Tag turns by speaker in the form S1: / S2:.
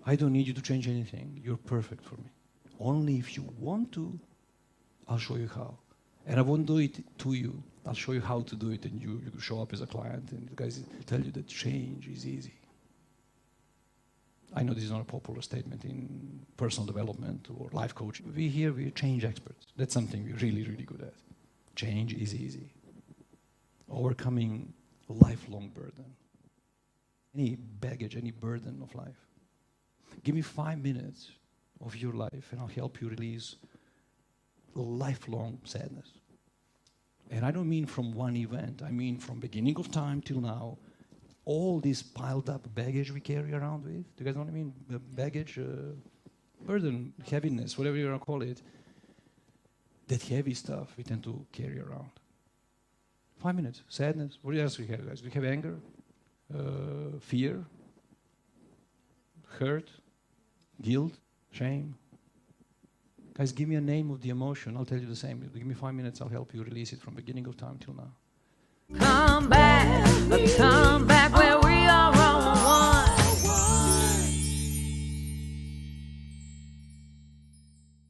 S1: I don't need you to change anything. You're perfect for me. Only if you want to, I'll show you how. And I won't do it to you. I'll show you how to do it, and you show up as a client, and the guys tell you that change is easy. I know this is not a popular statement in personal development or life coaching. We're change experts. That's something we're really, really good at. Change is easy. Overcoming a lifelong burden. Any baggage, any burden of life. Give me 5 minutes of your life, and I'll help you release lifelong sadness. And I don't mean from one event. I mean from beginning of time till now. All this piled up baggage we carry around with. Do you guys know what I mean? Baggage, burden, heaviness, whatever you want to call it. That heavy stuff we tend to carry around. 5 minutes. Sadness. What else do we have, guys? Do we have anger? Fear? Hurt? Guilt? Shame? Guys, give me a name of the emotion. I'll tell you the same. Give me 5 minutes. I'll help you release it from beginning of time till now.
S2: Come back, come back.